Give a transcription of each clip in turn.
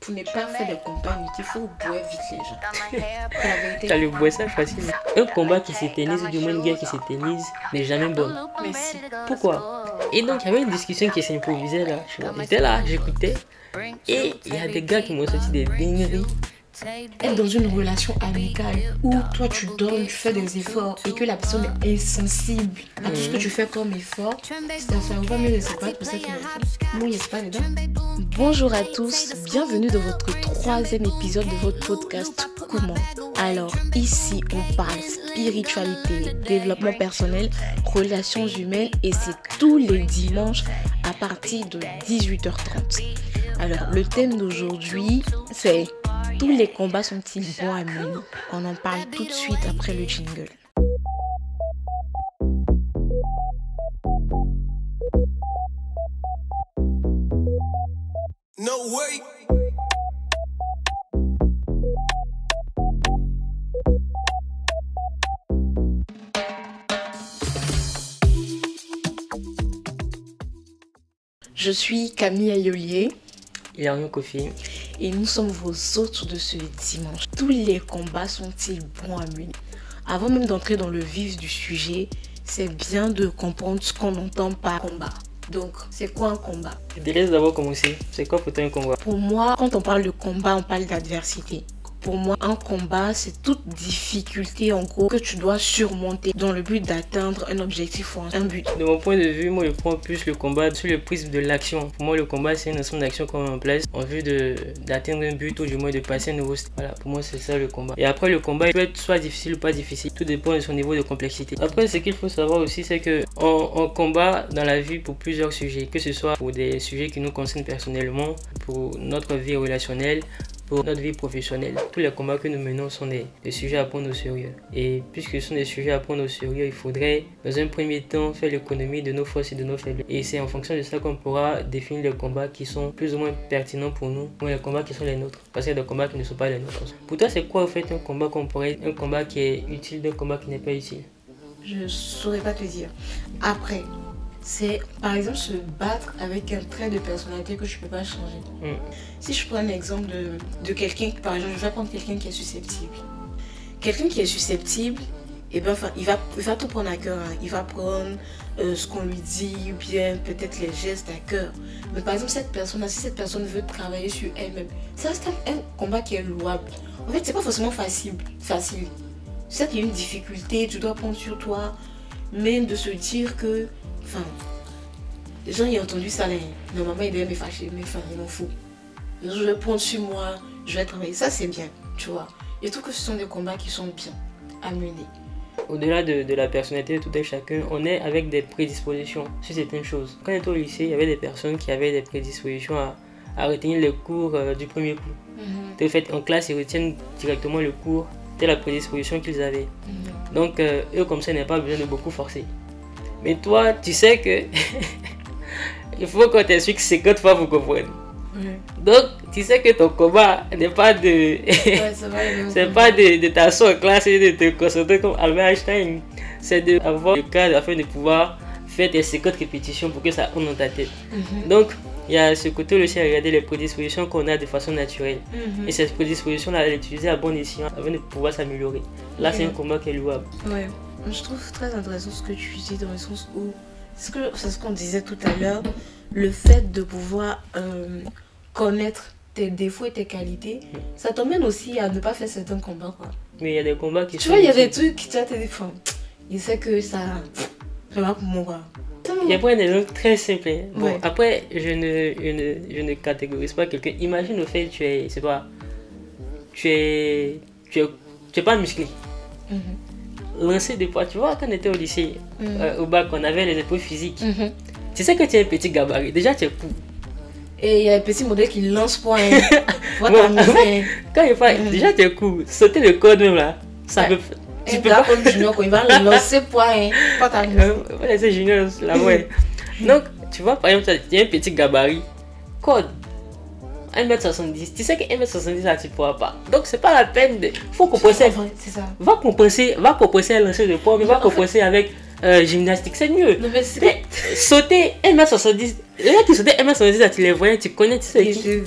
vous n'êtes pas fait des combats inutiles, il faut bouer vite les gens. La vérité. T'as le bois ça facile. Un combat qui s'éternise, ou du moins une guerre qui s'éternise, n'est jamais bonne. Merci. Pourquoi? Et donc, il y avait une discussion qui s'improvisait là. J'étais là, j'écoutais. Et il y a des gars qui m'ont sorti des dingueries. Être dans une relation amicale où toi tu donnes, tu fais des efforts et que la personne est insensible à tout ce que tu fais comme effort, ça vaut mieux de séparer pour ça que nous, il n'y a pas dedans. Bonjour à tous, bienvenue dans votre 3e épisode de votre podcast Comment. Alors ici on parle spiritualité, développement personnel, relations humaines et c'est tous les dimanches à partir de 18h30. Alors le thème d'aujourd'hui c'est: tous les combats sont-ils bons à mener? On en parle tout de suite après le jingle. No way. Je suis Camille Ayolier. Il y a rien Kofi. Et nous sommes vos hôtes de ce dimanche. Tous les combats sont-ils bons à mener? Avant même d'entrer dans le vif du sujet, c'est bien de comprendre ce qu'on entend par combat. Donc, c'est quoi un combat? Je te laisse d'abord commencer. C'est quoi pour toi un combat? Pour moi, quand on parle de combat, on parle d'adversité. Pour moi, un combat, c'est toute difficulté en gros que tu dois surmonter dans le but d'atteindre un objectif ou un but. De mon point de vue, moi je prends plus le combat sur le prisme de l'action. Pour moi, le combat c'est un ensemble d'actions qu'on met en place en vue d'atteindre un but ou du moins de passer un nouveau stade. Voilà, pour moi c'est ça le combat. Et après le combat, il peut être soit difficile ou pas difficile. Tout dépend de son niveau de complexité. Après, ce qu'il faut savoir aussi, c'est que on combat dans la vie pour plusieurs sujets, que ce soit pour des sujets qui nous concernent personnellement, pour notre vie relationnelle, pour notre vie professionnelle. Tous les combats que nous menons sont des sujets à prendre au sérieux. Et puisque ce sont des sujets à prendre au sérieux, il faudrait dans un premier temps faire l'économie de nos forces et de nos faiblesses. Et c'est en fonction de ça qu'on pourra définir les combats qui sont plus ou moins pertinents pour nous, ou les combats qui sont les nôtres. Parce qu'il y a des combats qui ne sont pas les nôtres. Pour toi, c'est quoi en fait un combat qu'on pourrait, un combat qui est utile d'un combat qui n'est pas utile? Je saurais pas te dire. Après, c'est par exemple se battre avec un trait de personnalité que tu peux pas changer. Si je prends un exemple de quelqu'un, par exemple, je vais prendre quelqu'un qui est susceptible. Quelqu'un qui est susceptible, eh ben, il va tout prendre à cœur. Hein. Il va prendre ce qu'on lui dit ou bien peut-être les gestes à cœur. Mais par exemple, cette personne, si cette personne veut travailler sur elle-même, ça reste un combat qui est louable. En fait, c'est pas forcément facile. C'est qu'il y a une difficulté, tu dois prendre sur toi, mais de se dire que enfin, les gens ont entendu ça, normalement ils devaient me fâcher, mais enfin, ils m'en foutent. Je vais prendre sur moi, je vais travailler, ça c'est bien, tu vois. Et tout que ce sont des combats qui sont bien à mener. Au-delà de la personnalité de tout un chacun, on est avec des prédispositions sur certaines choses. Quand on était au lycée, il y avait des personnes qui avaient des prédispositions à retenir les cours du premier coup. De fait, en classe, ils retiennent directement le cours, c'était la prédisposition qu'ils avaient. Donc, eux, comme ça, n'ont pas besoin de beaucoup forcer. Mais toi, tu sais que il faut qu'on t'explique 50 fois pour comprendre. Donc, tu sais que ton combat n'est pas de c'est pas de t'asseoir en classe et de te concentrer comme Albert Einstein. C'est d'avoir le cadre afin de pouvoir faire tes 50 répétitions pour que ça rentre dans ta tête. Donc, il y a ce côté aussi à regarder les prédispositions qu'on a de façon naturelle. Et cette prédisposition-là, elle est utilisée à bon escient afin de pouvoir s'améliorer. Là, c'est un combat qui est louable. Ouais. Je trouve très intéressant ce que tu dis dans le sens où c'est ce qu'on disait tout à l'heure, le fait de pouvoir connaître tes défauts et tes qualités, ça t'emmène aussi à ne pas faire certains combats, quoi. Mais il y a des combats qui tu vois, il y a des trucs qui te défendent. Il sait que ça c'est pas pour moi, quoi. Il y a pas un exemple très simple. Bon, ouais. Après, je ne catégorise pas quelqu'un. Imagine au fait tu es pas musclé. Lancer des poids, tu vois, quand on était au lycée, au bac, on avait les épreuves physiques. Tu sais que tu as un petit gabarit, déjà tu es court. Et il y a un petit modèle qui lance poids. Quand il fait, déjà tu es court, sauter le code même là, ça peut. Tu peux pas comme junior, quand il va lancer poids, pas ta ouais, c'est junior là, ouais. Donc, tu vois, par exemple, tu as un petit gabarit, code 1m70, tu sais que 1m70 là tu ne pourras pas. Donc c'est pas la peine de. Faut compenser. C'est ça. Va compenser un lancer de poids, mais va compenser avec gymnastique, c'est mieux. Non, mais c'est... Sauter 1m70, les gens qui sautaient 1m70, là, tu les voyais, tu connais, tu sais qui.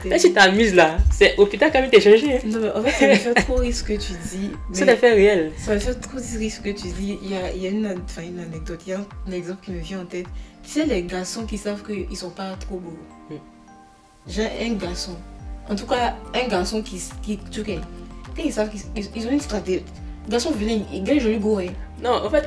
Là, tu t'amuses là, c'est hôpital quand même t'es changé. Non, mais en fait, ça me fait trop rire ce que tu dis. C'est des faits réels. Ça me fait trop rire ce que tu dis. Il y a une anecdote, il y a un exemple qui me vient en tête. Tu sais, les garçons qui savent qu'ils sont pas trop beaux. J'ai un garçon, en tout cas, un garçon qui tu sais, quand ils savent qu'ils ont une stratégie. Le garçon venait, il gagne joli gouré. Non, en fait,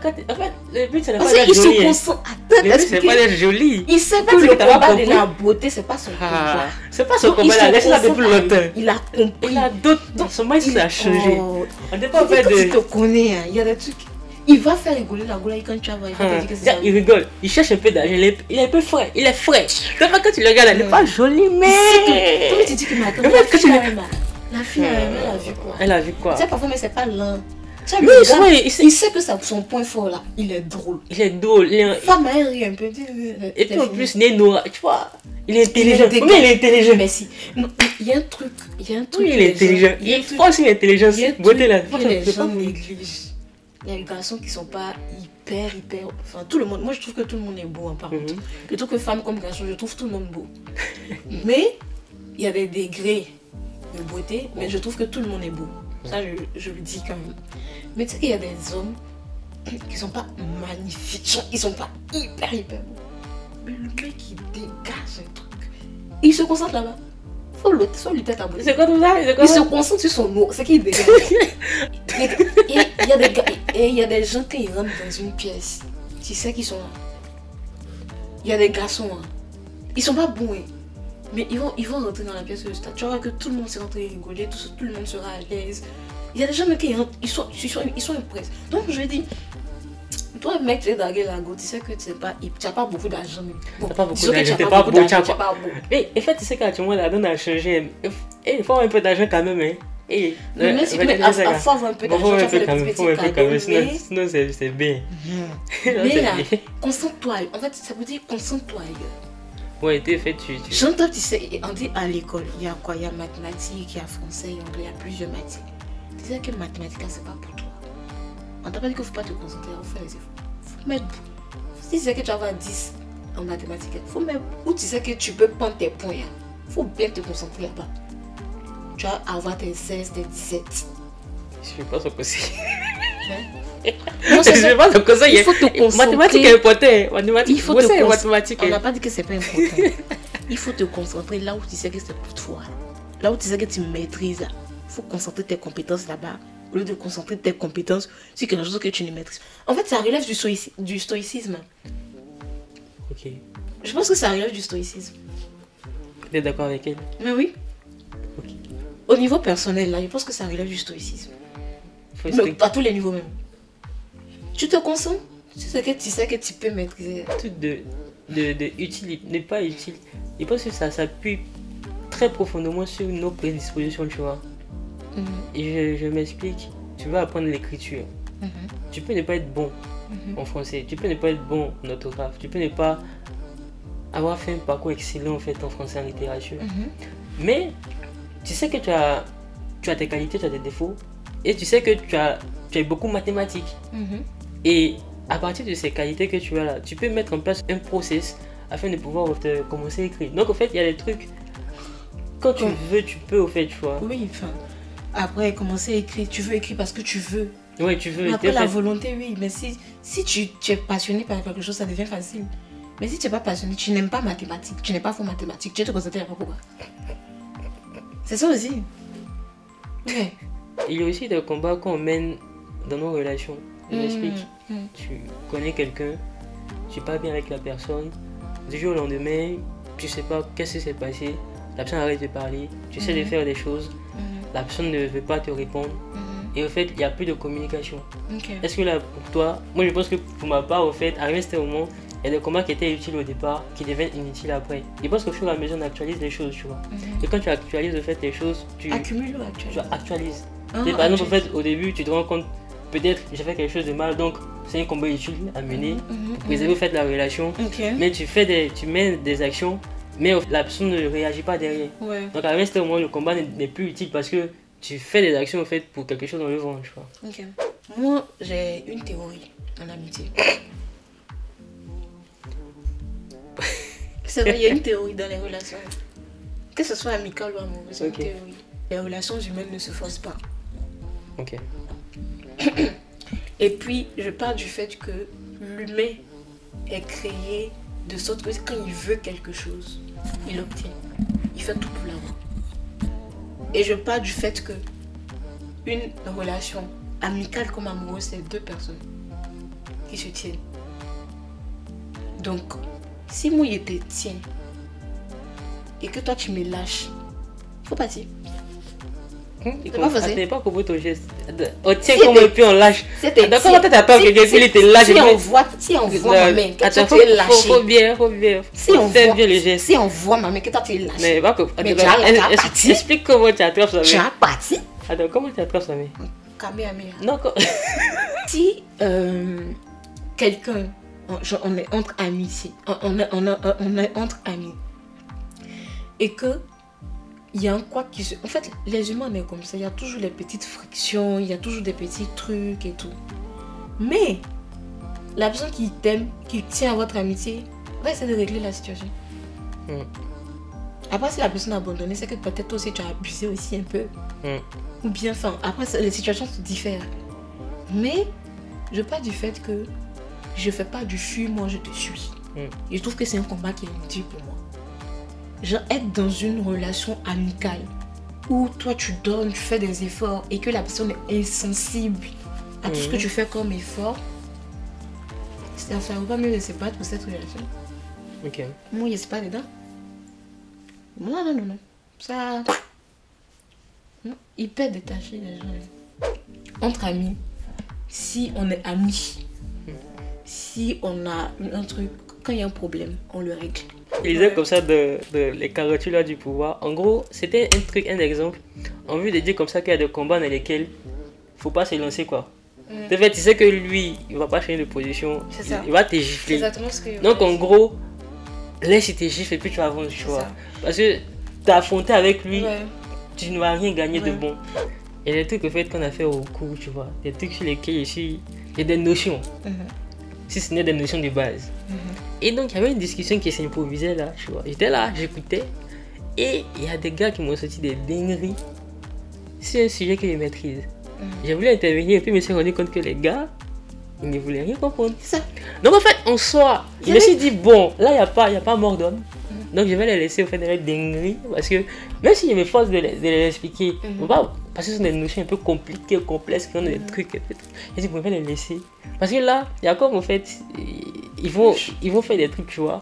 le but, c'est de pas être joli. Il se concentre. Le but, c'est pas d'être joli. Il sait que le combat de la beauté, c'est pas son combat. C'est pas son combat, là, laisse-la depuis longtemps. Il a compris. Il a d'autres. Son mindset a changé. On n'est pas fait de. Tu te connais, il y a des trucs. Il va faire rigoler la goula quand tu vas voir. Il rigole, il cherche un peu d'argent, il est un peu frais, il est frais. C'est pas quand tu le regardes, elle n'est pas jolie, mais. Comment tu dis que maintenant, la fille, elle a vu quoi? Elle a vu quoi? Tu sais, parfois, mais c'est pas lent. Il sait que son point fort là, il est drôle. Il est drôle. Femme, elle rit un peu. Et puis en plus, il est noir, tu vois. Il est intelligent. Mais il est intelligent. Mais si. Il y a un truc. Oui, il est intelligent. Il est franchement intelligent. Beauté là. Les gens négligent. Il y a des garçons qui sont pas hyper. Enfin, tout le monde. Moi, je trouve que tout le monde est beau, hein, par contre. Je trouve que femme comme garçon, je trouve tout le monde beau. Mais il y a des degrés de beauté, mais je trouve que tout le monde est beau. Ça, je le dis quand même. Mais tu sais qu'il y a des hommes qui sont pas magnifiques, ils sont pas hyper beaux. Mais le mec, il dégage un truc. Il se concentre là-bas. Faut lui tête à bout. C'est quoi tout ça? Il se concentre sur son mot. C'est qu'il dégage. Il y a des gens qui rentrent dans une pièce. Tu sais qu'ils sont là. Il y a des garçons. Hein. Ils sont pas bons. Hein. Mais ils vont rentrer dans la pièce de stade. Tu vois que tout le monde s'est rentré rigoler, tout le monde sera à l'aise. Il y a des gens qui rentrent, ils sont impressés. Donc je dis, toi mec, tu es dragué la go, tu sais que tu n'as pas beaucoup d'argent. Bon, tu n'as pas beaucoup d'argent, tu n'es pas beau, tu n'es pas beau. Mais en fait, tu sais qu'actuellement la donne a changé. Il faut un peu d'argent quand même. Hein. Mais il faut avoir un peu d'argent, tu fais des petits cadeaux. Sinon c'est bien. Mais là, concentre-toi. En fait, ça veut dire concentre-toi. Ouais, t'es fait, j'entends, tu sais, on dit à l'école, il y a quoi? Il y a mathématiques, il y a français, il y a anglais, il y a plusieurs matières. Tu sais que mathématiques, c'est pas pour toi. On t'a pas dit qu'il faut pas te concentrer, il faut faire les efforts. Faut mettre. Si tu sais que tu vas avoir 10 en mathématiques, faut mettre. Ou tu sais que tu peux prendre tes points, faut bien te concentrer là-bas. Tu vas avoir tes 16, tes 17. Je suis pas sûr que c'est. Non, c'est pas comme ça. Il faut te concentrer. Mathématiques est important. Il faut te concentrer. On n'a pas dit que c'est pas important. Il faut te concentrer là où tu sais que c'est pour toi. Là où tu sais que tu maîtrises. Il faut concentrer tes compétences là-bas. Au lieu de concentrer tes compétences sur quelque chose que tu ne maîtrises. En fait, ça relève du stoïcisme. Ok. Je pense que ça relève du stoïcisme. Tu es d'accord avec elle? Mais oui. Ok. Au niveau personnel, là, je pense que ça relève du stoïcisme. À tous les niveaux même. Tu te concentres, tu sais que tu peux maîtriser. Tout de utile n'est pas utile. Je pense que ça s'appuie très profondément sur nos prédispositions, tu vois. Et je m'explique. Tu vas apprendre l'écriture. Tu peux ne pas être bon en français. Tu peux ne pas être bon en orthographe. Tu peux ne pas avoir fait un parcours excellent en fait en français en littérature. Mais tu sais que tu as tes qualités, tu as tes défauts. Et tu sais que tu as beaucoup de mathématiques. Et à partir de ces qualités que tu as là, tu peux mettre en place un process afin de pouvoir commencer à écrire. Donc, en fait, il y a des trucs. Quand tu veux, tu peux, au fait, tu vois. Oui, enfin. Après, commencer à écrire, tu veux écrire parce que tu veux. Oui, tu veux. Après, la volonté, oui. Mais si tu es passionné par quelque chose, ça devient facile. Mais si tu n'es pas passionné, tu n'aimes pas mathématiques, tu n'es pas fort mathématiques, tu te concentres à pourquoi. C'est ça aussi. Ouais. Il y a aussi des combats qu'on mène dans nos relations. Je m'explique. Tu connais quelqu'un, tu parles bien avec la personne, du jour au lendemain, tu sais pas qu'est-ce qui s'est passé, la personne arrête de parler, tu essaies de faire des choses, la personne ne veut pas te répondre, et au fait, il n'y a plus de communication. Est-ce que là, pour toi, moi je pense que pour ma part, au fait, arrivé à ce moment, il y a des combats qui étaient utiles au départ, qui deviennent inutiles après. Je pense qu'au fur et à mesure, on actualise les choses, tu vois. Et quand tu actualises, au fait, les choses, tu actualises. Par exemple, en fait, au début, tu te rends compte, peut-être j'ai fait quelque chose de mal, donc c'est un combat utile à mener pour préserver au fait la relation. Mais tu mets des actions, mais la personne ne réagit pas derrière. Donc à ce moment, le combat n'est plus utile parce que tu fais des actions en fait pour quelque chose dans le vent, tu vois. Moi, j'ai une théorie. en amitié. C'est vrai, il y a une théorie dans les relations. Que ce soit amical ou amoureux, c'est une théorie. Les relations humaines ne se forcent pas. Ok. Et puis, je pars du fait que l'humain est créé de sorte que quand il veut quelque chose, il l'obtient. Il fait tout pour l'avoir. Et je pars du fait que une relation amicale comme amoureuse, c'est deux personnes qui se tiennent. Donc, si moi je te tiens et que toi tu me lâches, faut partir. C'est pas facile. T'es pas compris ton geste. On tient comme et puis on lâche. Donc comment t'attends que quelqu'un te lâche? Si on voit ma main que toi tu es lâché. Faut bien. Si on voit bien les gestes. Si on voit ma main que toi tu es lâché. Mais pas que. Explique comment tu attrapes sa main. Tu as parti. Attends, comment tu attrapes sa main? Kamehameha. Non, si quelqu'un, on est entre amis ici, on est entre amis, et que il y a un quoi qui se... En fait, les humains, on est comme ça, il y a toujours les petites frictions, il y a toujours des petits trucs et tout. Mais la personne qui t'aime, qui tient à votre amitié, va essayer de régler la situation. Après, si la personne a abandonné, c'est que peut-être aussi tu as abusé aussi un peu. Ou bien, enfin, après, les situations se diffèrent. Mais je pars du fait que je fais pas du fuis-moi, je te suis. Et je trouve que c'est un combat qui est inutile pour moi. Genre, être dans une relation amicale où toi tu donnes, tu fais des efforts et que la personne est insensible à tout ce que tu fais comme effort, ça ne va pas mieux de se battre pour cette relation. Ok. Moi, je ne suis pas dedans. Non. Ça. Non, hyper détaché les gens. Entre amis, si on est amis, si on a un truc, quand il y a un problème, on le règle. Il disait comme ça de les carottes là du pouvoir. En gros, c'était un exemple. En vue de dire comme ça qu'il y a des combats dans lesquels faut pas se lancer quoi. De fait, tu sais que lui, il va pas changer de position. Il va te gifler. C'est exactement ce que donc en gros, laisse il te gifle et puis tu avances, tu vois. Parce que tu as affronté avec lui, tu ne vas rien gagner de bon. Et les trucs qu'on a fait au cours, tu vois, des trucs sur lesquels il y a des notions. Si ce n'est des notions de base. Et donc il y avait une discussion qui s'improvisait là, tu vois. J'étais là, j'écoutais. Et il y a des gars qui m'ont sorti des dingueries. C'est un sujet que je maîtrise. J'ai voulu intervenir et puis je me suis rendu compte que les gars, ils ne voulaient rien comprendre. C'est ça. Donc en fait, en soi, je me suis dit, bon, là il n'y a pas mort d'homme. Donc je vais les laisser au fait de la dinguerie. Parce que même si je m'efforce de les expliquer, parce que ce sont des notions un peu compliquées, complexes, qui ont des trucs. Je dis, je vais les laisser. Parce que là, il y a comme en fait, ils vont faire des trucs, tu vois.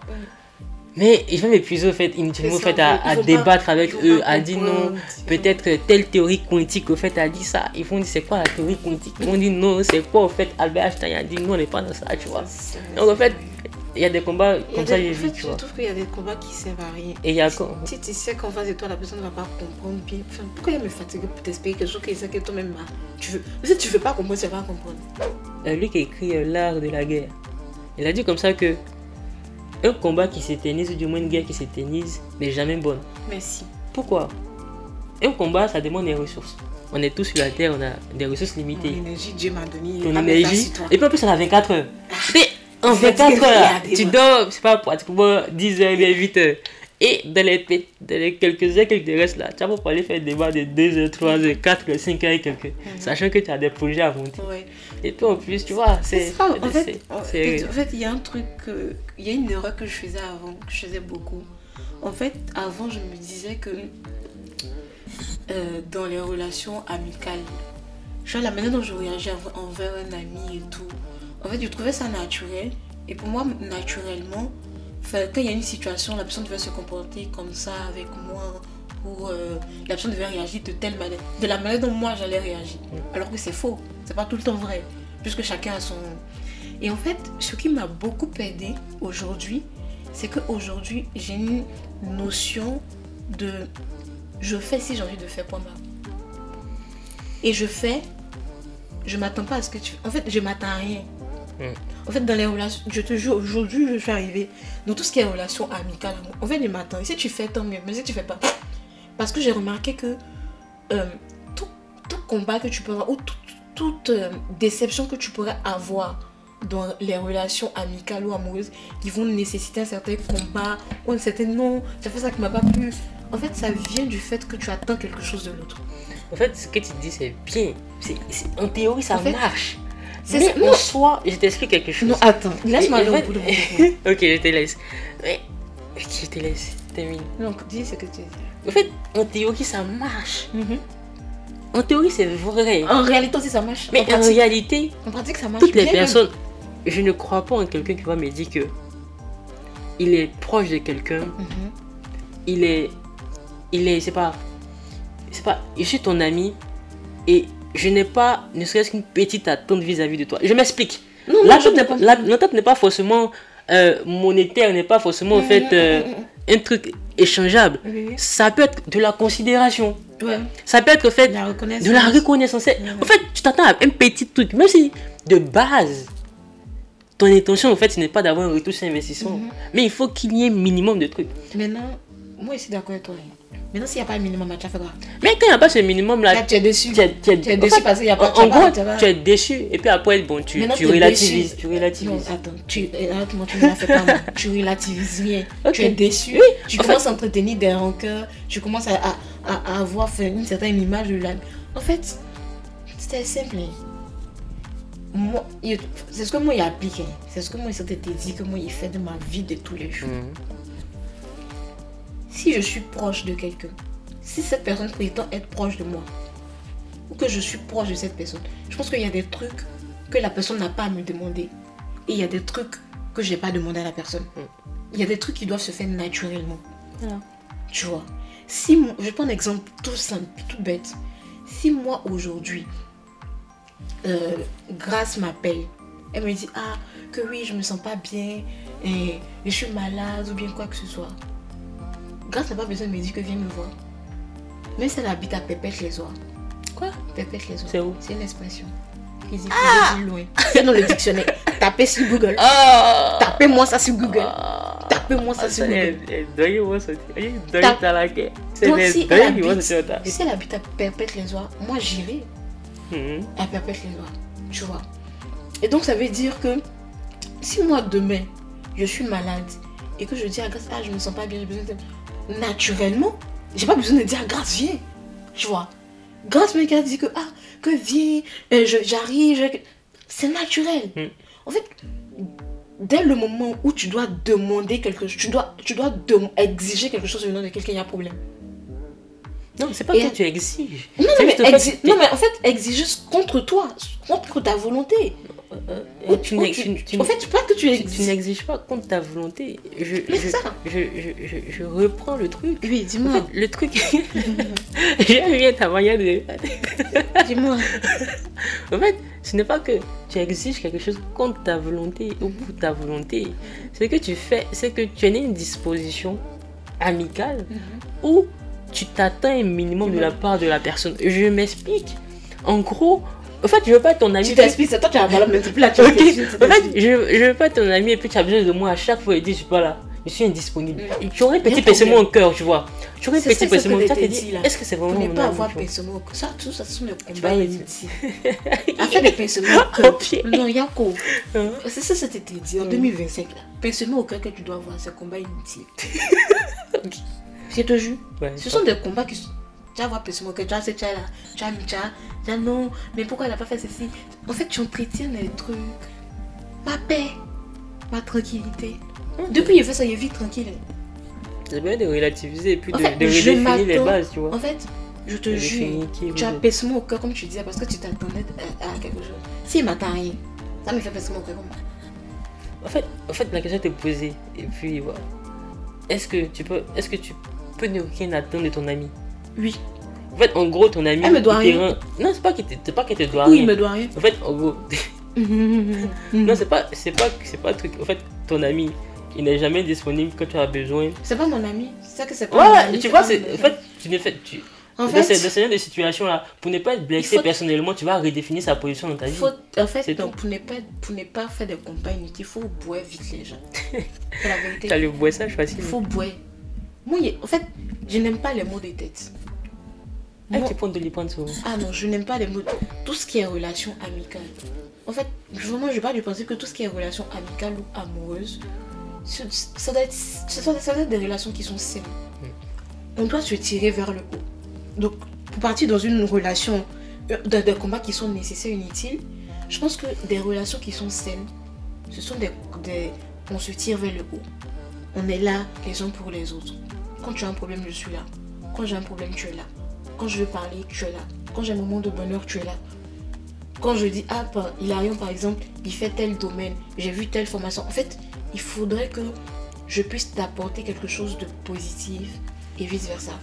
Mais je vais m'épuiser au fait, inutilement, au fait, à débattre avec eux, à dire non, peut-être telle théorie quantique, au fait, a dit ça. Ils vont dire, c'est quoi la théorie quantique? Ils vont dire non, c'est quoi, au fait, Albert Einstein a dit non, on n'est pas dans ça, tu vois. Donc en fait, il y a des combats comme ça, j'évite, tu vois. Je trouve qu'il y a des combats qui servent à rien. Et il y a si tu sais qu'en face de toi, la personne ne va pas comprendre bien, enfin, pourquoi il me fatiguer pour t'expliquer quelque chose que c'est que toi-même, tu veux. Mais si tu ne veux pas comprendre, tu ne vas pas comprendre. Lui qui a écrit L'art de la guerre, il a dit comme ça que un combat qui s'éternise, ou du moins une guerre qui s'éternise, n'est jamais bonne. Merci. Pourquoi? Un combat, ça demande des ressources. On est tous sur la terre, on a des ressources limitées. Mon énergie, Dieu m'a donné. Ton énergie. Et puis en plus, on a 24 heures. En 24 heures, tu dors, c'est pas pratiquement 10 heures, bien 8 heures. Et dans les quelques heures qu'il te reste là, tu vas pas aller faire des débats de 2 heures, 3 heures, 4 heures, 5 heures et quelques. Sachant que tu as des projets à monter. Et puis en plus, tu vois, c'est ça. En fait, il y a un truc, il y a une erreur que je faisais avant, que je faisais beaucoup. En fait, avant, je me disais que dans les relations amicales, genre la manière dont je réagis envers un ami et tout, en fait, je trouvais ça naturel. Et pour moi, naturellement, quand il y a une situation, la personne devait se comporter comme ça avec moi, ou la personne devait réagir de telle manière, de la manière dont moi j'allais réagir. Alors que c'est faux, c'est pas tout le temps vrai, puisque chacun a son... Et en fait, ce qui m'a beaucoup aidé aujourd'hui, c'est qu'aujourd'hui, j'ai une notion de... Je fais si j'ai envie de faire, point barre. Et je fais, je m'attends pas à ce que tu... En fait, je m'attends à rien. En fait, dans les relations, je te jure, aujourd'hui, je suis arrivée dans tout ce qui est relations amicales. En fait, je m'attends. Et si tu fais, tant mieux. Mais si tu fais pas... Parce que j'ai remarqué que tout combat que tu peux avoir, ou toute déception que tu pourrais avoir dans les relations amicales ou amoureuses qui vont nécessiter un certain combat ou un certain non, c'est fait ça qui m'a pas plu. En fait, ça vient du fait que tu attends quelque chose de l'autre. En fait, ce que tu dis, c'est bien. En théorie, ça marche. C'est mais en soi, je t'explique quelque chose. Non, attends, laisse-moi aller au bout de mon propos. Ok, je te laisse. Mais, ok, je te laisse. Termine. Donc, dis ce que tu dis. En fait, en théorie, ça marche. En théorie, c'est vrai. En réalité aussi, ça marche. Mais en réalité, en pratique, ça marche. Toutes les personnes, je ne crois pas en quelqu'un qui va me dire que il est proche de quelqu'un. Il est, c'est pas, je suis ton ami et je n'ai pas, ne serait-ce qu'une petite attente vis-à-vis de toi. Je m'explique. L'attente n'est pas forcément monétaire, n'est pas forcément en fait un truc échangeable. Ça peut être de la considération. Ça peut être fait de la reconnaissance. En fait, tu t'attends à un petit truc, même si de base, ton intention en fait, ce n'est pas d'avoir un retour sur investissement, mais il faut qu'il y ait un minimum de trucs. Maintenant, moi je suis d'accord avec toi. Maintenant, s'il n'y a pas un minimum, tu as fait quoi? Mais quand il n'y a pas ce minimum là, tu es déçu. Tu es déçu parce qu'il n'y a pas. En gros, tu es déçu et puis après, bon, tu relativises. Non, attends, tu ne l'as fait pas moi. Tu relativises rien. Tu es déçu. Tu commences à entretenir des rancœurs. Tu commences à avoir une certaine image de l'âme. En fait, c'était simple. Moi, c'est ce que moi il applique. C'est ce que moi il dit que moi il fait de ma vie de tous les jours. Si je suis proche de quelqu'un, si cette personne prétend être proche de moi, ou que je suis proche de cette personne, je pense qu'il y a des trucs que la personne n'a pas à me demander. Et il y a des trucs que je n'ai pas demandé à la personne. Il y a des trucs qui doivent se faire naturellement. Tu vois. Si moi, je prends un exemple tout simple, tout bête. Si moi aujourd'hui, Grâce m'appelle, elle me dit que oui, je me sens pas bien, et je suis malade ou bien quoi que ce soit. Grâce n'a pas besoin de me dire que viens me voir. Même si elle habite à Pépette-les-Oies. Quoi? Pépette-les-Oies. C'est où? C'est une expression. Loin. C'est dans le dictionnaire. Tapez sur Google. Tapez-moi ça sur Google. Tapez-moi ça sur Google. Donc si elle habite à Pépette-les-Oies, moi j'irai à Pépette-les-Oies. Tu vois. Et donc ça veut dire que si moi demain je suis malade et que je dis à Grâce, je me sens pas bien, j'ai besoin de... Naturellement, j'ai pas besoin de dire à Grâce, viens. Tu vois. Grâce m'a dit que viens, j'arrive, c'est naturel. En fait, dès le moment où tu dois demander quelque chose, tu dois exiger quelque chose venant de quelqu'un, il y a problème. Non, c'est pas que tu exiges. Non, mais en fait, exiger contre toi, contre ta volonté. En fait, pas que tu n'exiges pas contre ta volonté. Je reprends le truc. Oui, dis-moi. En fait, le truc. J'aime bien ta manière de. Dis-moi. En fait, ce n'est pas que tu exiges quelque chose contre ta volonté ou pour ta volonté. Ce que tu fais, c'est que tu as une disposition amicale où tu t'attends un minimum de la part de la personne. Je m'explique. En gros, en fait, je veux pas être ton ami. Tu t'expliques, c'est toi qui as la parole, mais plus là, tu en fait, je veux pas être ton ami et puis tu as besoin de moi à chaque fois et dis, je suis pas là. Je suis indisponible. Tu aurais un petit pincement au cœur, tu vois. Tu aurais un petit pincement au cœur. Tu te dis, est-ce que c'est vraiment mon ami? Tu n'es pas avoir pincement au cœur. Ça, tout ça, ce sont des combats inutiles. Afin des pincelements au cœur. Non, il y a quoi? C'est ça, c'était dit en 2025. Pincement au cœur que tu dois avoir, c'est un combat inutile. Je te jure. Ce sont des combats qui... Tu vas voir pincement au cœur. Tu as mis non, mais pourquoi elle n'a pas fait ceci? En fait, tu entretiens les trucs. Ma paix, ma tranquillité. Depuis il fait ça, il vit tranquille. C'est bien de relativiser et puis de redéfinir les bases, tu vois. En fait, je te jure, tu as pincement au cœur comme tu disais parce que tu t'attendais à quelque chose. S'il m'attend à rien, ça me fait pincement au cœur comme ça. En fait, la question t'est posée et puis voilà. Est-ce que tu peux ne rien attendre de ton ami? Oui. En fait, en gros, ton ami... Elle me doit rien. Non, c'est pas qu'elle te doit rien. Oui, il me doit rien. En fait, en gros... Non, c'est pas truc. En fait, ton ami, il n'est jamais disponible quand tu as besoin. C'est pas mon ami. C'est ça que c'est pas mon ami. Tu vois, en fait, dans ce genre de situation là, pour ne pas être blessé personnellement, tu vas redéfinir sa position dans ta vie. En fait, donc, pour ne pas faire des combats inutiles, il faut boire vite les gens. C'est la vérité. Tu as le boissage facile. Il faut boire. Moi, en fait, je n'aime pas les mots de tête. Tu prends de l'hypant souvent. Ah non, je n'aime pas les mots. Tout ce qui est relation amicale. En fait, vraiment, je pars du principe que tout ce qui est relation amicale ou amoureuse, ça doit être des relations qui sont saines. On doit se tirer vers le haut. Donc, pour partir dans une relation, des combats qui sont nécessaires et inutiles, je pense que des relations qui sont saines, ce sont on se tire vers le haut. On est là les uns pour les autres. Quand tu as un problème, je suis là. Quand j'ai un problème, tu es là. Quand je veux parler, tu es là. Quand j'ai un moment de bonheur, tu es là. Quand je dis, Hilarion par exemple, il fait tel domaine, j'ai vu telle formation. En fait, il faudrait que je puisse t'apporter quelque chose de positif et vice versa.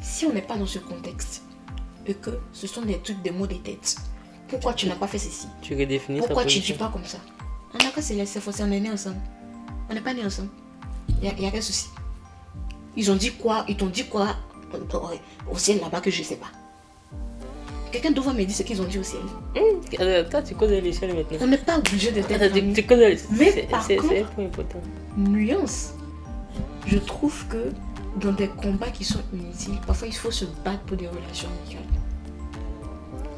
Si on n'est pas dans ce contexte et que ce sont des trucs, des mots des têtes, pourquoi tu n'as pas fait ceci? Tu redéfinis pourquoi tu ne dis pas comme ça? On n'a qu'à se laisser forcer, on est nés ensemble. On n'est pas nés ensemble. Il n'y a qu'un souci. Ils t'ont dit quoi au ciel là-bas que je ne sais pas. Quelqu'un doit me dire ce qu'ils ont dit au ciel. Toi, tu causes le ciel maintenant. On n'est pas obligé de t'être amis. Tu causes le ciel. Mais par c'est contre, un point important. Nuance. Je trouve que dans des combats qui sont inutiles, parfois il faut se battre pour des relations amicales.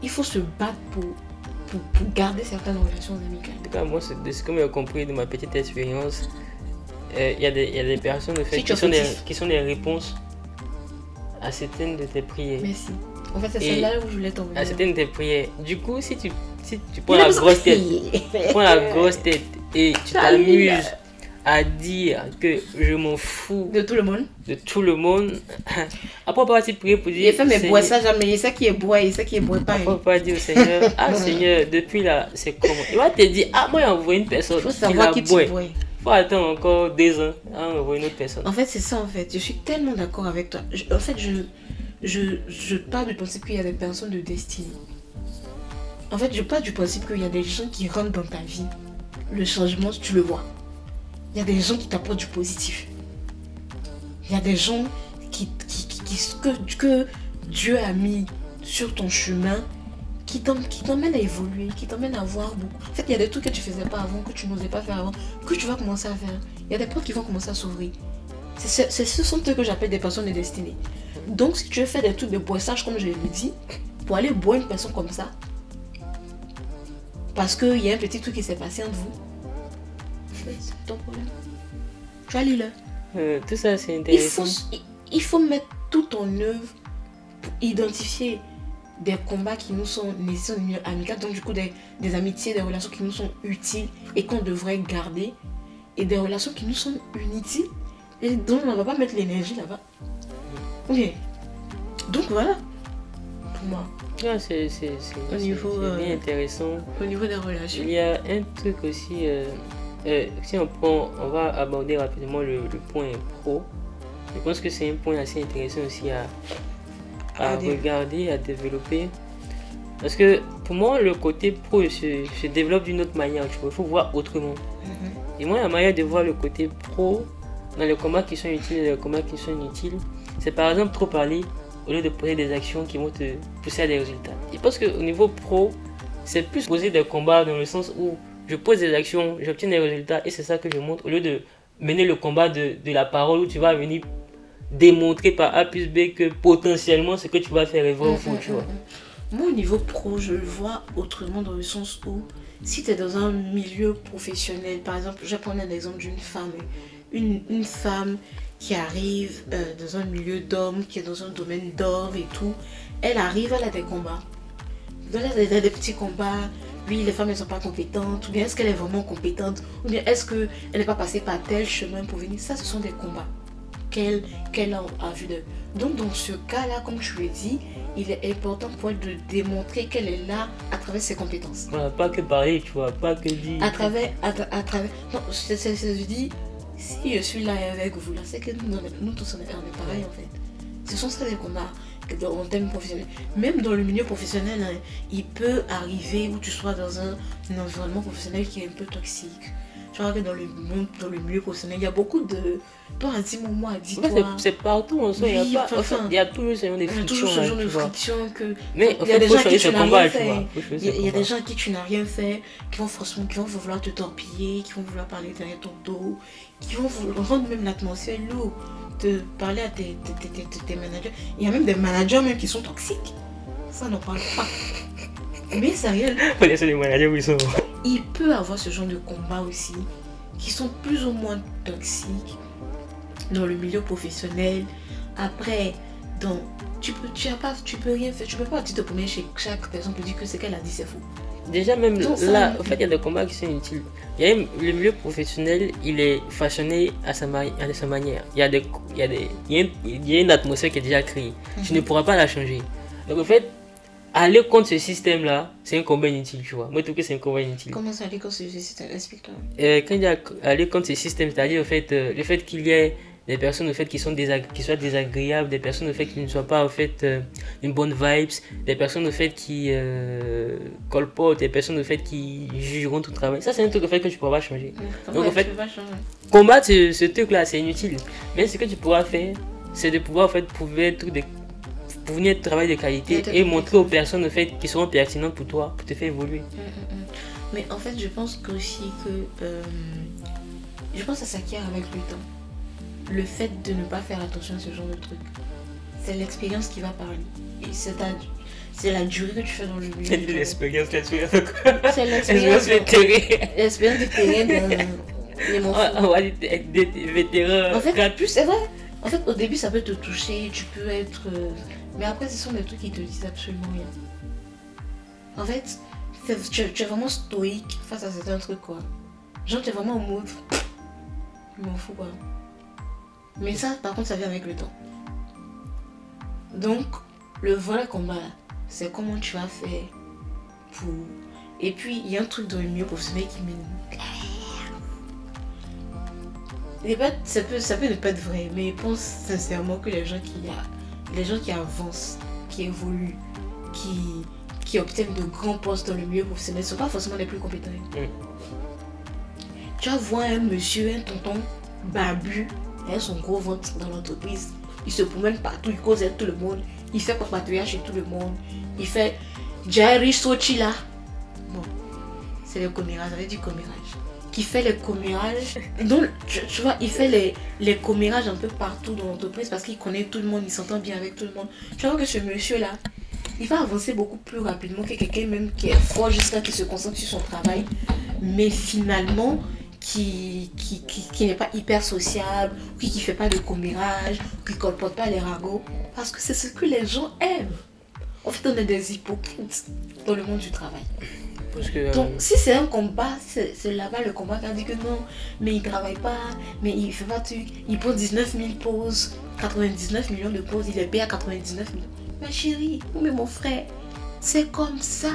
Il faut se battre pour garder certaines relations amicales. En tout cas, moi, de ce que j'ai compris de ma petite expérience, il y a des personnes en fait, qui sont des réponses à certaines de tes prières. Merci. En fait, c'est celle-là où je voulais t'envoyer. À certaines de tes prières. Du coup, si tu prends la grosse tête, et tu t'amuses à dire que je m'en fous de tout le monde, après on va pas prier pour dire il fait mes bois ça jamais, il sait qui est bois, il sait qui est bois pas. Après on va pas dire au Seigneur, Seigneur, depuis là c'est comment, il va te dire, moi j'ai envoyé une personne, il faut savoir qui tu bois. Faut attendre encore 2 ans à envoyer une autre personne. En fait c'est ça, en fait je suis tellement d'accord avec toi. En fait je pars du principe qu'il y a des personnes de destinée. En fait je pars du principe qu'il y a des gens qui rentrent dans ta vie, le changement tu le vois. Il y a des gens qui t'apportent du positif. Il y a des gens que Dieu a mis sur ton chemin, qui t'emmènent à évoluer, qui t'emmènent à voir beaucoup. En fait, il y a des trucs que tu faisais pas avant, que tu n'osais pas faire avant, que tu vas commencer à faire. Il y a des portes qui vont commencer à s'ouvrir. Ce sont ceux que j'appelle des personnes de destinée. Donc, si tu veux faire des trucs de boissage, comme je l'ai dit, pour aller boire une personne comme ça, parce qu'il y a un petit truc qui s'est passé entre vous, c'est ton problème. Tu vas lire là. Tout ça c'est intéressant. Il faut mettre tout en œuvre pour identifier des combats qui nous sont nécessaires au milieu amical, donc du coup des amitiés, des relations qui nous sont utiles et qu'on devrait garder, et des relations qui nous sont inutiles et dont on ne va pas mettre l'énergie là-bas. Ok. Donc voilà. Pour moi. C'est bien intéressant. Au niveau des relations. Il y a un truc aussi. Si on va aborder rapidement le point pro. Je pense que c'est un point assez intéressant aussi à regarder, à développer. Parce que pour moi, le côté pro se développe d'une autre manière. Il faut voir autrement. Et moi, la manière de voir le côté pro dans les combats qui sont utiles et les combats qui sont inutiles, c'est par exemple trop parler au lieu de poser des actions qui vont te pousser à des résultats. Et parce qu'au niveau pro, c'est plus poser des combats dans le sens où je pose des actions, j'obtiens des résultats et c'est ça que je montre, au lieu de mener le combat de la parole où tu vas venir démontrer par A plus B que potentiellement ce que tu vas faire est vrai ou faux, tu vois. Moi, au niveau pro, je le vois autrement dans le sens où si tu es dans un milieu professionnel, par exemple, je vais prendre un exemple d'une femme, une femme qui arrive dans un milieu d'hommes, qui est dans un domaine d'or et tout, elle arrive, elle a des combats. Donc, elle a des petits combats. Oui, les femmes ne sont pas compétentes, ou bien est-ce qu'elle est vraiment compétente, ou bien est-ce qu'elle n'est pas passée par tel chemin pour venir. Ça, ce sont des combats qu'elle a vu d'eux. Donc, dans ce cas-là, comme tu le dis, il est important pour elle de démontrer qu'elle est là à travers ses compétences. Voilà, pas que parler, tu vois, pas que dire. À travers. Non, je dis, si je suis là avec vous, là, c'est que nous tous, on est pareil en fait. Ce sont ça les combats. En termes professionnels, même dans le milieu professionnel, hein, il peut arriver où tu sois dans un environnement professionnel qui est un peu toxique. Tu vois que dans le milieu professionnel, il y a beaucoup de... Toi, dis-moi, dis-toi. C'est partout en soi, il y a toujours ce genre de friction. Toujours ce genre de friction que... Mais il y a des gens à qui tu n'as rien fait. Il y a des gens à qui tu n'as rien fait, qui vont vouloir te torpiller, qui vont vouloir parler derrière ton dos, qui vont rendre même l'atmosphère lourde. de parler à tes managers. Il y a même des managers même qui sont toxiques. Ça n'en parle pas. Mais sérieux, les managers où ils sont. Il peut avoir ce genre de combat aussi, qui sont plus ou moins toxiques dans le milieu professionnel. Après, tu peux rien faire. Tu peux pas te promener chez chaque personne pour dire que ce qu'elle a dit c'est faux. Déjà même là, en fait, il y a des combats qui sont inutiles. Le milieu professionnel, il est façonné à sa manière. Il y a une atmosphère qui est déjà créée. Tu ne pourras pas la changer. Donc en fait, aller contre ce système-là, c'est un combat inutile, tu vois. Moi, je trouve que c'est un combat inutile. Comment ça, aller contre ce système? Explique-toi. Quand il y a aller contre ce système, c'est-à-dire le fait qu'il y ait des personnes au fait qui soient désagréables, des personnes au fait qui ne soient pas au fait une bonne vibes, des personnes au fait qui colportent, des personnes au fait qui jugeront tout travail. Ça, c'est un truc au fait que tu ne pourras pas changer. Donc en fait, combattre ce truc-là, c'est inutile. Mais ce que tu pourras faire, c'est de pouvoir en fait prouver pour venir travailler de qualité et montrer aux personnes au fait qui seront pertinentes pour toi, pour te faire évoluer. Mais en fait, je pense aussi que je pense que ça s'acquiert avec le temps. Le fait de ne pas faire attention à ce genre de truc, c'est l'expérience qui va parler. Et c'est la durée que tu fais dans le milieu. C'est l'expérience de terrain. C'est l'expérience du terrain des vétérans. En fait, c'est vrai. En fait, au début, ça peut te toucher, tu peux être... Mais après, ce sont des trucs qui te disent absolument rien. En fait, tu es vraiment stoïque face à certains trucs, quoi. Genre, tu es vraiment en mode... Je m'en fous, quoi. Mais ça, par contre, ça vient avec le temps. Donc, le vrai combat, c'est comment tu vas faire pour... Et puis, il y a un truc dans le milieu professionnel qui m'énerve. Ça peut ne pas être vrai, mais je pense sincèrement que les gens qui avancent, qui évoluent, qui obtiennent de grands postes dans le milieu professionnel ne sont pas forcément les plus compétents. Tu vas voir un monsieur, un tonton barbu, il a son gros ventre dans l'entreprise, il se promène partout, il cause avec tout le monde, il fait patrouillage chez tout le monde, il fait Jerry Sochi là. Bon, c'est le commérage, j'avais dit commérage. Qui fait les commérages. Donc, tu vois, il fait les commérages un peu partout dans l'entreprise parce qu'il connaît tout le monde, il s'entend bien avec tout le monde. Tu vois que ce monsieur-là, il va avancer beaucoup plus rapidement que quelqu'un même qui est fort jusqu'à qui se concentre sur son travail, mais finalement, qui n'est pas hyper sociable, qui ne fait pas de commérage, qui ne colporte pas les ragots, parce que c'est ce que les gens aiment. En fait, on est des hypocrites dans le monde du travail. Donc si c'est un combat, c'est là-bas le combat qui a dit que non, mais il travaille pas, mais il fait pas de truc, il prend 19 000 pauses, 99 millions de pauses, il est payé à 99 millions. Ma chérie, mais mon frère, c'est comme ça.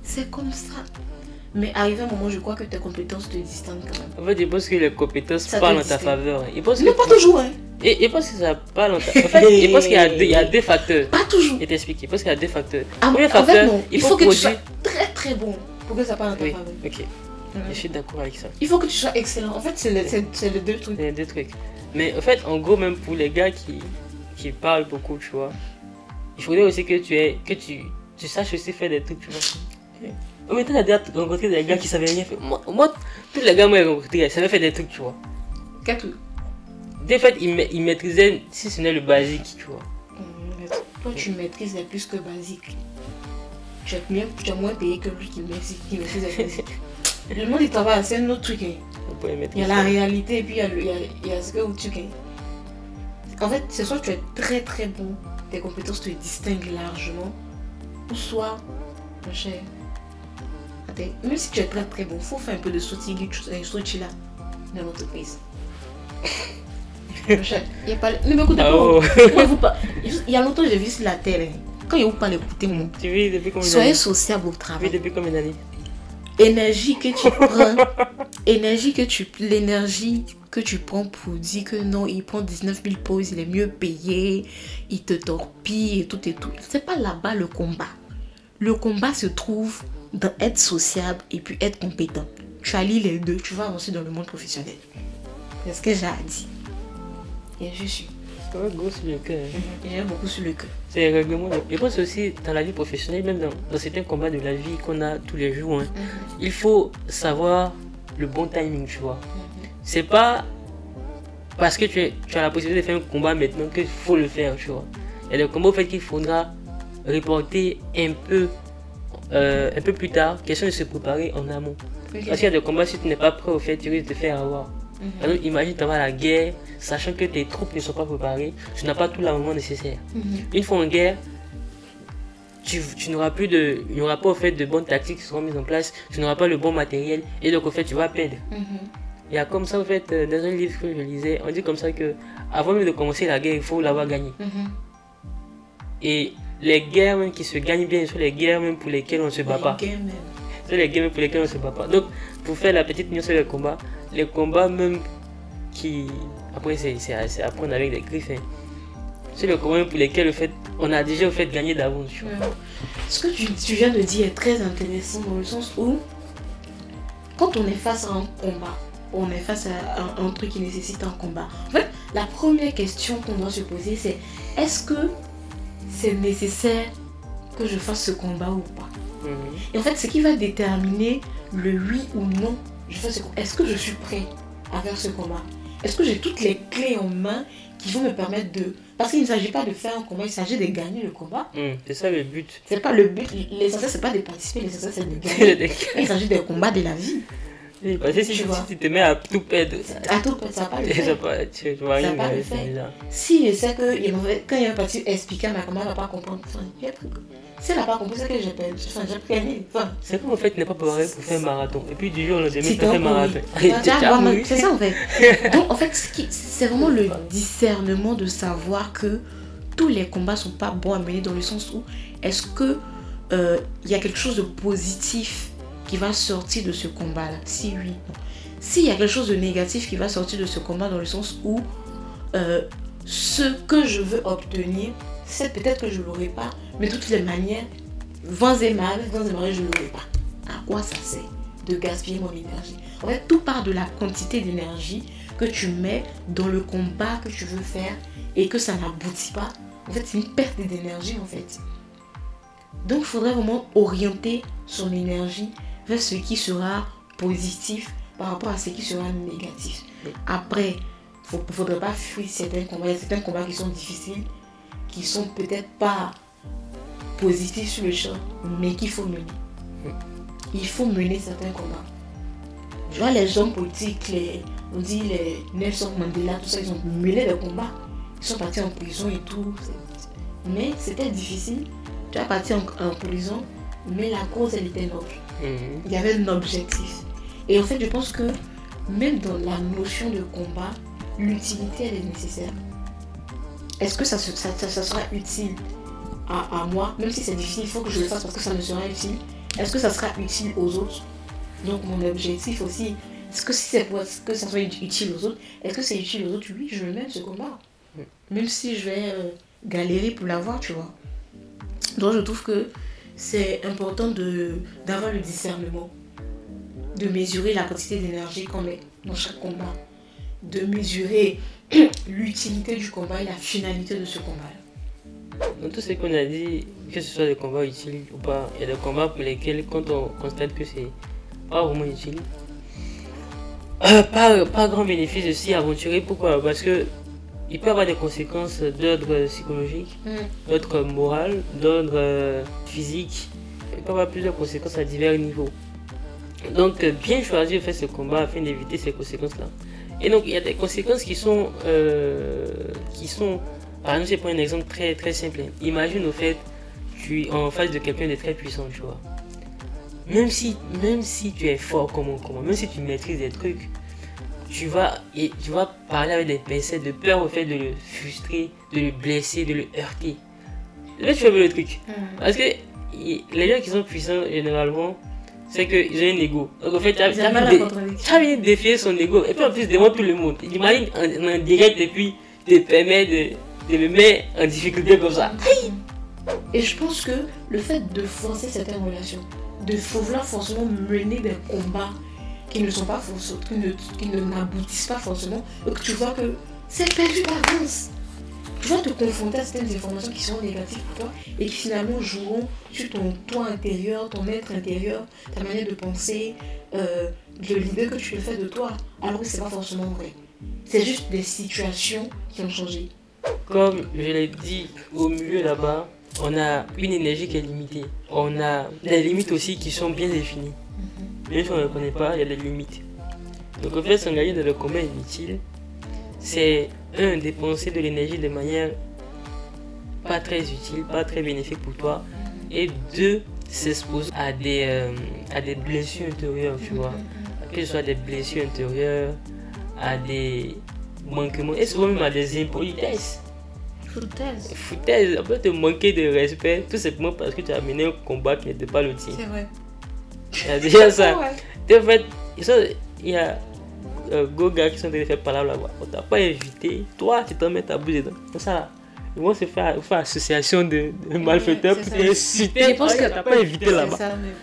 C'est comme ça. Mais arrivé un moment, je crois que tes compétences te distinguent quand même. En fait, je pense que les compétences parlent en ta faveur. Mais pas toujours, hein. Et je pense que ça parle en ta faveur. En fait, je pense qu'il y a deux facteurs. Pas toujours. Je t'explique. Je pense qu'il y a deux facteurs. Premier facteur, il faut que tu sois très très bon pour que ça parle en ta faveur. Ok. Je suis d'accord avec ça. Il faut que tu sois excellent. En fait, c'est les deux trucs. Les deux trucs. Mais en fait, en gros, même pour les gars qui parlent beaucoup, tu vois, il faudrait aussi que tu saches aussi faire des trucs, tu vois. Mais tu as déjà rencontré des gars qui savaient rien faire. Moi, tous les gars, moi, j'ai rencontré, ils savaient faire des trucs, tu vois. Quel truc? En fait, ils maîtrisaient, si ce n'est le basique, tu vois. Toi, tu maîtrises les plus que basique. Tu es moins payé que lui qui maîtrise les basiques. Le monde, il travaille, c'est un autre truc. Hein. Il y a la réalité et puis il y a ce que tu gagnes. En fait, c'est soit tu es très très bon, tes compétences te distinguent largement, ou soit, mon cher, même si tu es très très bon, il faut faire un peu de soutien là dans l'entreprise. Mon cher, il n'y a pas... Ne m'écoutez pas. Il y a longtemps j'ai vu sur la télé. Quand il vous parle, écoutez moi. Tu vis depuis combien d'années? Soyez sociable au travail. Depuis combien d'années? L'énergie que tu prends pour dire que non, il prend 19 000 pauses, il est mieux payé, il te torpille et tout. C'est pas là-bas le combat. Le combat se trouve dans être sociable et puis être compétent. Tu allies les deux, tu vas avancer dans le monde professionnel. C'est ce que j'ai dit. Et je suis. C'est vrai, gros sur le cœur. J'ai beaucoup sur le cœur. C'est le règlement. Je pense aussi dans la vie professionnelle, même dans certains combats de la vie qu'on a tous les jours, hein, il faut savoir le bon timing, tu vois. C'est pas parce que tu as la possibilité de faire un combat maintenant qu'il faut le faire, tu vois. Il y a des combats au fait qu'il faudra reporter un peu plus tard, question de se préparer en amont. Okay. Parce qu'il y a des combats, si tu n'es pas prêt au fait, tu risques de te faire avoir. Alors imagine tu vas à la guerre, sachant que tes troupes ne sont pas préparées, tu n'as pas tout l'armement nécessaire. Une fois en guerre, tu n'auras plus il n'y aura pas au fait de bonnes tactiques qui seront mises en place, tu n'auras pas le bon matériel et donc au fait tu vas perdre. Il y a comme ça au fait dans un livre que je lisais, on dit comme ça que avant même de commencer la guerre, il faut l'avoir gagnée. Et les guerres même qui se gagnent bien sont les guerres même pour lesquelles on ne se bat pas. C'est les guerres même pour lesquelles on ne se bat pas. Donc pour faire la petite nuance sur les combats même qui après c'est à prendre avec des griffes. C'est le combat pour lesquels on a déjà gagné d'avance. Ce que tu viens de dire est très intéressant dans le sens où quand on est face à un combat, on est face à un truc qui nécessite un combat. En fait, la première question qu'on doit se poser c'est est-ce que c'est nécessaire que je fasse ce combat ou pas? Et en fait, ce qui va déterminer le oui ou non, est-ce que je suis prêt à faire ce combat? Est-ce que j'ai toutes les clés en main qui vont me permettre de... Parce qu'il ne s'agit pas de faire un combat, il s'agit de gagner le combat. C'est ça le but. C'est pas le but, l'essentiel c'est pas de participer, l'essentiel c'est de gagner. Il s'agit des combats de la vie. Oui, parce que si tu te mets à tout perdre, ça va pas le faire. Ça va pas le faire. Si je sais que quand il y a un parti expliqué à ma commande, elle va pas comprendre. Si elle n'a pas compris, c'est que j'ai perdu. J'ai gagné. C'est comme en fait, tu n'es pas préparé pour faire un marathon. Et puis du jour au lendemain, tu fais un marathon. C'est ça en fait. Donc en fait, c'est vraiment le discernement de savoir que tous les combats ne sont pas bons à mener dans le sens où est-ce que il y a quelque chose de positif qui va sortir de ce combat-là? Si oui, non. S'il y a quelque chose de négatif qui va sortir de ce combat dans le sens où ce que je veux obtenir, c'est peut-être que je ne l'aurai pas, mais de toutes les manières, vents et marées, je ne l'aurai pas. À quoi ça sert de gaspiller mon énergie? En fait, tout part de la quantité d'énergie que tu mets dans le combat que tu veux faire et que ça n'aboutit pas. En fait, c'est une perte d'énergie en fait. Donc, il faudrait vraiment orienter son énergie vers ce qui sera positif par rapport à ce qui sera négatif. Après, il ne faudrait pas fuir certains combats. Il y a certains combats qui sont difficiles, qui sont peut-être pas positifs sur le champ, mais qu'il faut mener. Il faut mener certains combats. Je vois les hommes politiques, on dit les Nelson Mandela, tout ça, ils ont mené des combats. Ils sont partis en prison et tout. Mais c'était difficile. Tu es parti en prison, mais la cause, elle était noble. Il y avait un objectif. Et en fait, je pense que même dans la notion de combat, l'utilité, elle est nécessaire. Est-ce que ça sera utile à moi? Même si c'est difficile, il faut que je le fasse parce que ça me sera utile. Est-ce que ça sera utile aux autres? Donc mon objectif aussi, est-ce que si c'est pour que ça soit utile aux autres, est-ce que c'est utile aux autres? Oui, je le mène ce combat. Même si je vais galérer pour l'avoir, tu vois. Donc je trouve que c'est important d'avoir le discernement, de mesurer la quantité d'énergie qu'on met dans chaque combat, de mesurer l'utilité du combat et la finalité de ce combat. Dans tout ce qu'on a dit, que ce soit des combats utiles ou pas, il y a des combats pour lesquels, quand on constate que c'est pas vraiment utile, pas grand bénéfice de s'y aventurer. Pourquoi? Parce que il peut y avoir des conséquences d'ordre psychologique, d'ordre moral, d'ordre physique. Il peut y avoir plusieurs conséquences à divers niveaux. Donc bien choisir de faire ce combat afin d'éviter ces conséquences-là. Et donc il y a des conséquences qui sont par exemple, je prends un exemple très, très simple. Imagine au fait, tu es en face de quelqu'un de très puissant, tu vois. Même si tu es fort comme on, même si tu maîtrises des trucs, tu vas parler avec des pincettes de peur au fait de le frustrer, de le blesser, de le heurter. Là, tu fais le truc. Parce que les gens qui sont puissants, généralement, c'est qu'ils ont un ego. Donc, en fait, tu as envie de défier son ego. Et puis, en plus, devant tout le monde. Imagine en direct et puis te permet de le mettre en difficulté comme ça. Et je pense que le fait de forcer certaines relations, de vouloir forcément mener des combats qui ne sont pas forcément, qui ne n'aboutissent pas forcément, et que tu vois que c'est perdu d'avance. Tu vas te confronter à certaines informations qui sont négatives pour toi et qui finalement joueront sur ton toi intérieur, ton être intérieur, ta manière de penser, de l'idée que tu te fais de toi, alors que c'est pas forcément vrai. C'est juste des situations qui ont changé. Comme je l'ai dit au milieu là-bas, on a une énergie qui est limitée. On a des limites aussi qui sont bien définies. Bien sûr, on ne les connaît pas, il y a des limites. Donc en fait, s'engager dans le combat inutile, c'est dépenser de l'énergie de manière pas très utile, pas très bénéfique pour toi. Et 2, s'exposer à des blessures intérieures, tu vois. Que ce soit des blessures intérieures, à des manquements, et souvent même à des impolitesses. Foutaise, on peut te manquer de respect tout simplement parce que tu as mené un combat qui n'était pas le tien. C'est vrai. Il y a déjà ça. En fait, il y a Goga qui sont en train de faire parler là-bas. On t'a pas invité, toi tu t'en mets ta bouche dedans. C'est ça là. Ils vont se faire association de malfaiteurs pour t'inciter. Je pense que t'as pas invité là-bas.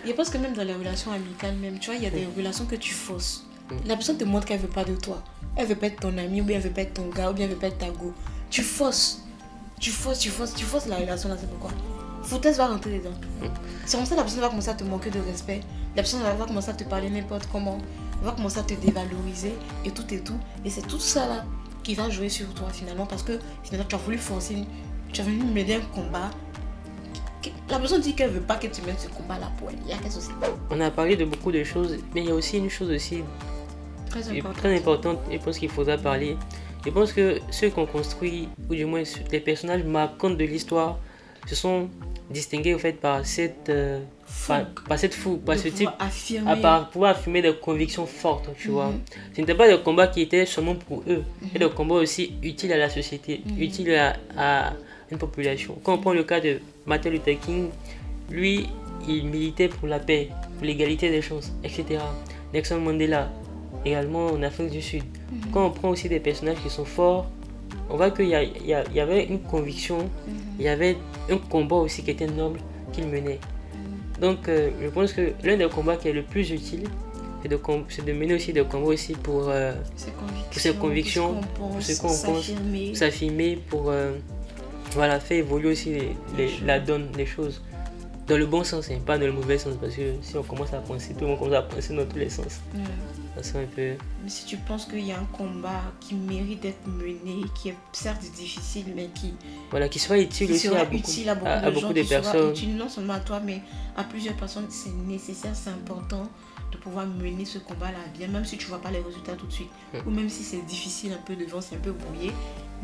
Je pense que même dans les relations amicales, même, tu vois, il y a des relations que tu fausses. La personne te montre qu'elle veut pas de toi. Elle veut pas être ton ami, ou bien elle veut pas être ton gars, ou bien elle veut pas être ta go. Tu forces la relation là, c'est pourquoi. Foutaise va rentrer dedans. C'est comme ça que la personne va commencer à te manquer de respect. La personne va commencer à te parler n'importe comment. Elle va commencer à te dévaloriser et tout. Et c'est tout ça là qui va jouer sur toi finalement, parce que finalement tu as voulu forcer, tu as voulu mener un combat. La personne dit qu'elle veut pas que tu mettes ce combat là pour elle. Il y a quelque chose. On a parlé de beaucoup de choses, mais il y a aussi une chose aussi très importante, je pense qu'il faudra parler. Je pense que ceux qu'on construit, ou du moins les personnages marquants de l'histoire, se sont distingués au fait par cette fougue, par ce type, par pouvoir affirmer des convictions fortes, tu vois. Ce n'était pas des combats qui étaient seulement pour eux, mais des combats aussi utiles à la société, utiles à une population. Quand on prend le cas de Martin Luther King, lui, il militait pour la paix, pour l'égalité des chances, etc. Nelson Mandela, également en Afrique du Sud. Quand on prend aussi des personnages qui sont forts, on voit qu'il y avait une conviction, il y avait un combat aussi qui était noble qu'il menait. Donc je pense que l'un des combats qui est le plus utile, c'est de mener aussi des combats aussi pour ses convictions, pour ce qu'on pense, pour s'affirmer, pour voilà, faire évoluer aussi la donne, les choses. Dans le bon sens, hein, pas dans le mauvais sens, parce que si on commence à penser, tout le monde commence à penser dans tous les sens. Ça serait un peu... Mais si tu penses qu'il y a un combat qui mérite d'être mené, qui est certes difficile, mais qui sera utile aussi à beaucoup de personnes. Utile non seulement à toi, mais à plusieurs personnes, c'est nécessaire, c'est important de pouvoir mener ce combat-là bien, même si tu ne vois pas les résultats tout de suite, ou même si c'est difficile un peu devant, c'est un peu brouillé,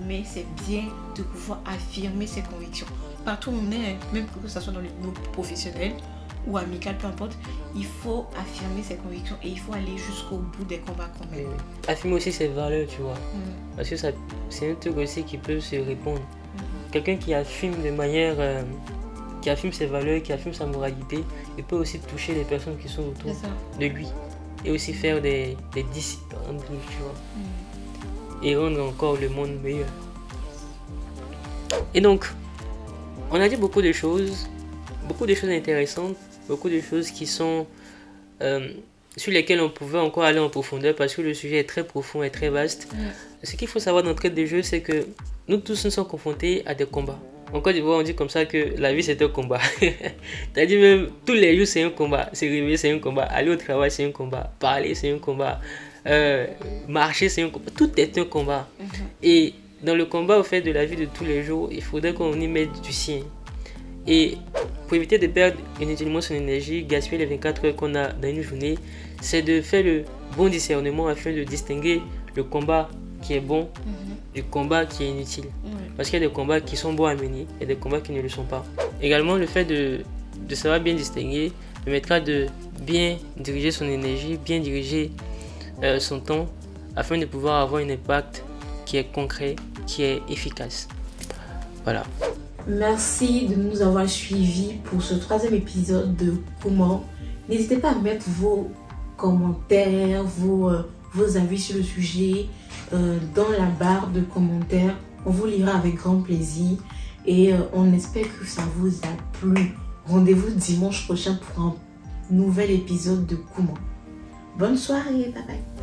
mais c'est bien de pouvoir affirmer ses convictions. Partout où on est, même que ce soit dans le milieu professionnel ou amical, peu importe, il faut affirmer ses convictions et il faut aller jusqu'au bout des combats qu'on mène. Affirmer aussi ses valeurs, tu vois, parce que c'est un truc aussi qui peut se répondre. Quelqu'un qui affirme de manière... qui affirme ses valeurs, qui affirme sa moralité, il peut aussi toucher les personnes qui sont autour de lui et aussi faire des disciples entre lui, tu vois, et rendre encore le monde meilleur. Et donc, on a dit beaucoup de choses intéressantes, beaucoup de choses qui sont sur lesquelles on pouvait encore aller en profondeur parce que le sujet est très profond et très vaste. Ce qu'il faut savoir d'entrée de jeu, c'est que nous tous nous sommes confrontés à des combats. En Côte d'Ivoire, on dit comme ça que la vie c'est un combat. C'est-à-dire même tous les jours c'est un combat. Se réveiller c'est un combat. Aller au travail c'est un combat. Parler c'est un combat. Marcher c'est un combat. Tout est un combat. Et dans le combat au fait de la vie de tous les jours, il faudrait qu'on y mette du sien. Et pour éviter de perdre inutilement son énergie, gaspiller les 24 heures qu'on a dans une journée, c'est de faire le bon discernement afin de distinguer le combat qui est bon du combat qui est inutile. Parce qu'il y a des combats qui sont bons à mener et des combats qui ne le sont pas. Également, le fait de savoir bien distinguer permettra de bien diriger son énergie, bien diriger son temps afin de pouvoir avoir un impact qui est concret, qui est efficace. Voilà. Merci de nous avoir suivis pour ce 3e épisode de Comment. N'hésitez pas à mettre vos commentaires, vos avis sur le sujet dans la barre de commentaires. On vous lira avec grand plaisir et on espère que ça vous a plu. Rendez-vous dimanche prochain pour un nouvel épisode de Comment. Bonne soirée, bye bye.